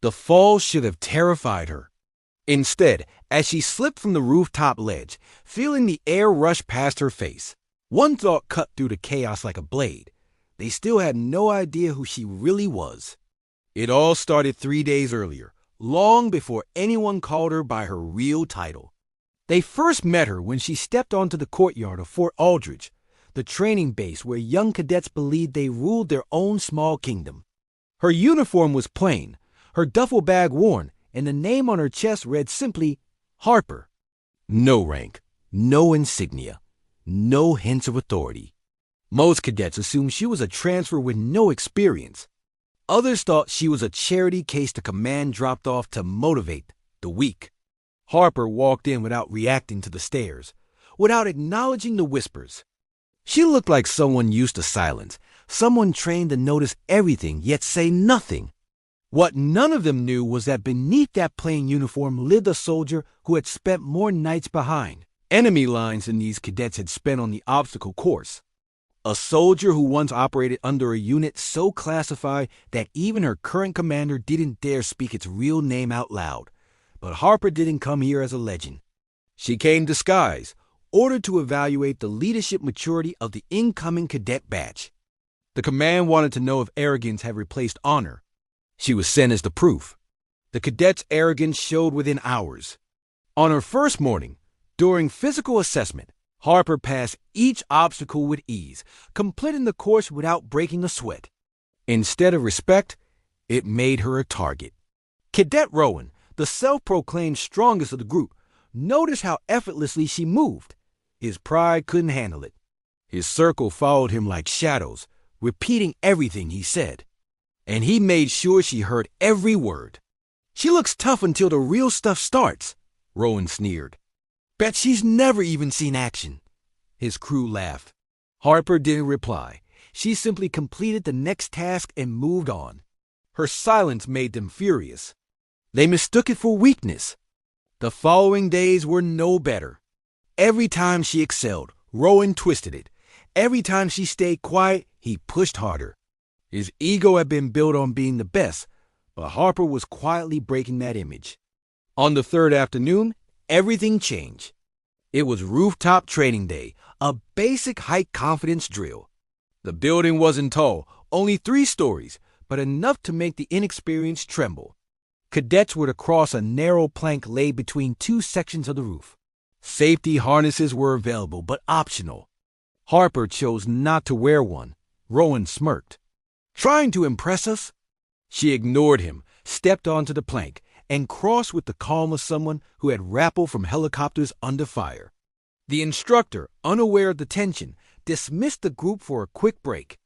The fall should have terrified her. Instead, as she slipped from the rooftop ledge, feeling the air rush past her face, one thought cut through the chaos like a blade. They still had no idea who she really was. It all started 3 days earlier, long before anyone called her by her real title. They first met her when she stepped onto the courtyard of Fort Aldridge, the training base where young cadets believed they ruled their own small kingdom. Her uniform was plain, her duffel bag worn, and the name on her chest read simply, Harper. No rank, no insignia, no hints of authority. Most cadets assumed she was a transfer with no experience. Others thought she was a charity case the command dropped off to motivate the weak. Harper walked in without reacting to the stares, without acknowledging the whispers. She looked like someone used to silence, someone trained to notice everything yet say nothing. What none of them knew was that beneath that plain uniform lived a soldier who had spent more nights behind enemy lines than these cadets had spent on the obstacle course. A soldier who once operated under a unit so classified that even her current commander didn't dare speak its real name out loud. But Harper didn't come here as a legend. She came disguised, ordered to evaluate the leadership maturity of the incoming cadet batch. The command wanted to know if arrogance had replaced honor. She was sent as the proof. The cadet's arrogance showed within hours. On her first morning, during physical assessment, Harper passed each obstacle with ease, completing the course without breaking a sweat. Instead of respect, it made her a target. Cadet Rowan, the self-proclaimed strongest of the group, noticed how effortlessly she moved. His pride couldn't handle it. His circle followed him like shadows, repeating everything he said. And he made sure she heard every word. "She looks tough until the real stuff starts," Rowan sneered. "Bet she's never even seen action." His crew laughed. Harper didn't reply. She simply completed the next task and moved on. Her silence made them furious. They mistook it for weakness. The following days were no better. Every time she excelled, Rowan twisted it. Every time she stayed quiet, he pushed harder. His ego had been built on being the best, but Harper was quietly breaking that image. On the third afternoon, everything changed. It was rooftop training day, a basic height confidence drill. The building wasn't tall, only 3 stories, but enough to make the inexperienced tremble. Cadets were to cross a narrow plank laid between 2 sections of the roof. Safety harnesses were available, but optional. Harper chose not to wear one. Rowan smirked. "Trying to impress us?" She ignored him, stepped onto the plank, and crossed with the calm of someone who had rappelled from helicopters under fire. The instructor, unaware of the tension, dismissed the group for a quick break.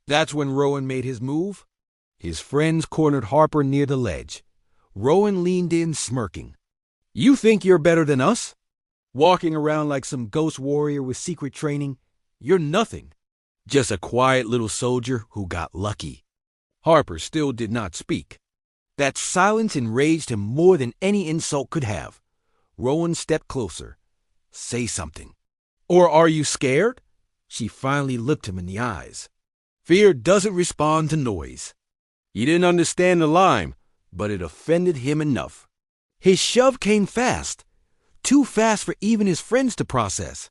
That's when Rowan made his move. His friends cornered Harper near the ledge. Rowan leaned in, smirking. "You think you're better than us? Walking around like some ghost warrior with secret training? You're nothing. Just a quiet little soldier who got lucky." Harper still did not speak. That silence enraged him more than any insult could have. Rowan stepped closer. "Say something." "Or are you scared?" She finally looked him in the eyes. Fear doesn't respond to noise. He didn't understand the line, but it offended him enough. His shove came fast. Too fast for even his friends to process.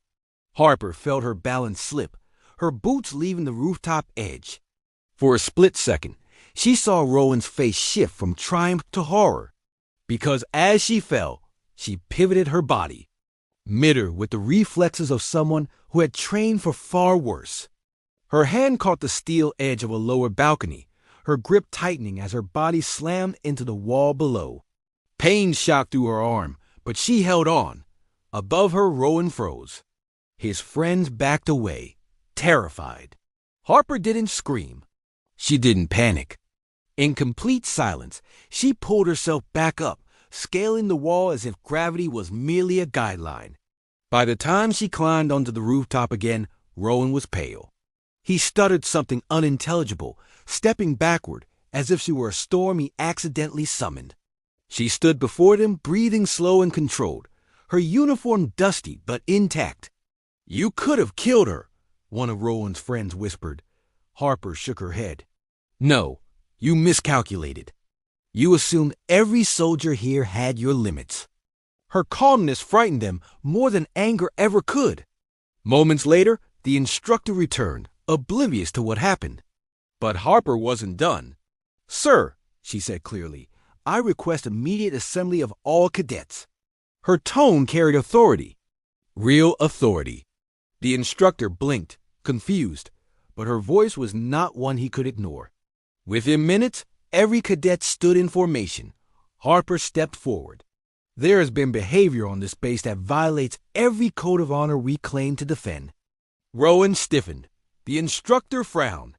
Harper felt her balance slip, her boots leaving the rooftop edge. For a split second, she saw Rowan's face shift from triumph to horror. Because as she fell, she pivoted her body. Mid-her with the reflexes of someone who had trained for far worse. Her hand caught the steel edge of a lower balcony, her grip tightening as her body slammed into the wall below. Pain shot through her arm, but she held on. Above her, Rowan froze. His friends backed away, terrified. Harper didn't scream. She didn't panic. In complete silence, she pulled herself back up, scaling the wall as if gravity was merely a guideline. By the time she climbed onto the rooftop again, Rowan was pale. He stuttered something unintelligible, stepping backward as if she were a storm he accidentally summoned. She stood before them, breathing slow and controlled, her uniform dusty but intact. "You could have killed her," one of Rowan's friends whispered. Harper shook her head. "No, you miscalculated." You assumed every soldier here had your limits. Her calmness frightened them more than anger ever could. Moments later, the instructor returned, oblivious to what happened. But Harper wasn't done. "Sir," she said clearly, "I request immediate assembly of all cadets." Her tone carried authority. Real authority. The instructor blinked, confused, but her voice was not one he could ignore. Within minutes, every cadet stood in formation. Harper stepped forward. "There has been behavior on this base that violates every code of honor we claim to defend." Rowan stiffened. The instructor frowned.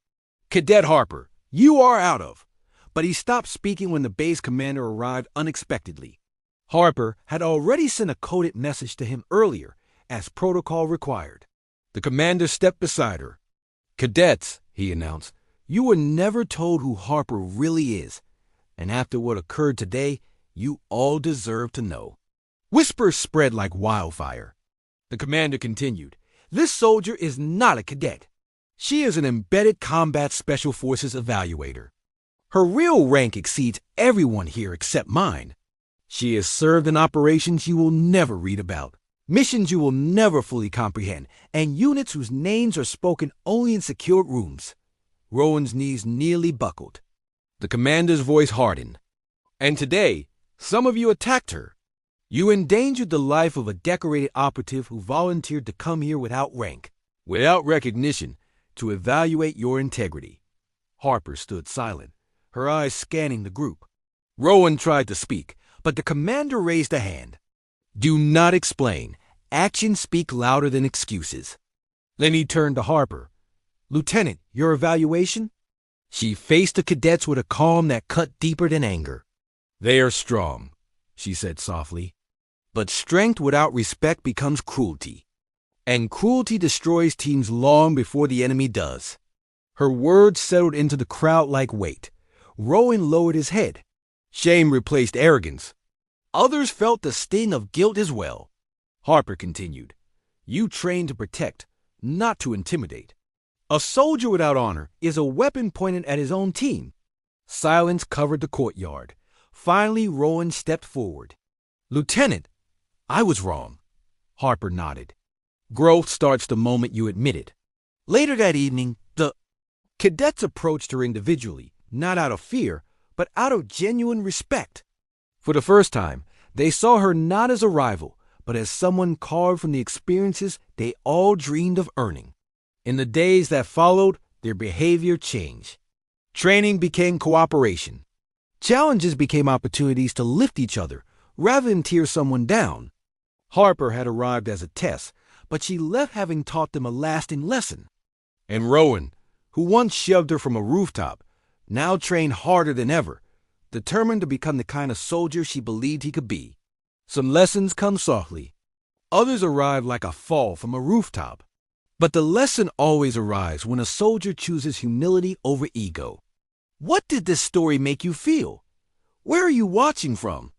"Cadet Harper, you are out of." But he stopped speaking when the base commander arrived unexpectedly. Harper had already sent a coded message to him earlier, as protocol required. The commander stepped beside her. "Cadets," he announced, "you were never told who Harper really is, and after what occurred today, you all deserve to know." Whispers spread like wildfire. The commander continued, "This soldier is not a cadet. She is an embedded combat special forces evaluator. Her real rank exceeds everyone here except mine. She has served in operations you will never read about, missions you will never fully comprehend, and units whose names are spoken only in secured rooms." Rowan's knees nearly buckled. The commander's voice hardened. "And today, some of you attacked her. You endangered the life of a decorated operative who volunteered to come here without rank, without recognition, to evaluate your integrity." Harper stood silent, her eyes scanning the group. Rowan tried to speak, but the commander raised a hand. "Do not explain. Actions speak louder than excuses." Then he turned to Harper. "Lieutenant, your evaluation?" She faced the cadets with a calm that cut deeper than anger. "They are strong," she said softly. "But strength without respect becomes cruelty. And cruelty destroys teams long before the enemy does." Her words settled into the crowd like weight. Rowan lowered his head. Shame replaced arrogance. Others felt the sting of guilt as well. Harper continued, "You train to protect, not to intimidate. A soldier without honor is a weapon pointed at his own team." Silence covered the courtyard. Finally, Rowan stepped forward. "Lieutenant, I was wrong." Harper nodded. "Growth starts the moment you admit it." Later that evening, the cadets approached her individually, not out of fear, but out of genuine respect. For the first time, they saw her not as a rival, but as someone carved from the experiences they all dreamed of earning. In the days that followed, their behavior changed. Training became cooperation. Challenges became opportunities to lift each other rather than tear someone down. Harper had arrived as a test, but she left having taught them a lasting lesson. And Rowan, who once shoved her from a rooftop, now trained harder than ever, determined to become the kind of soldier she believed he could be. Some lessons come softly. Others arrive like a fall from a rooftop. But the lesson always arrives when a soldier chooses humility over ego. What did this story make you feel? Where are you watching from?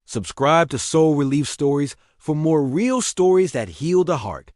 Subscribe to Soul Relief Stories for more real stories that heal the heart.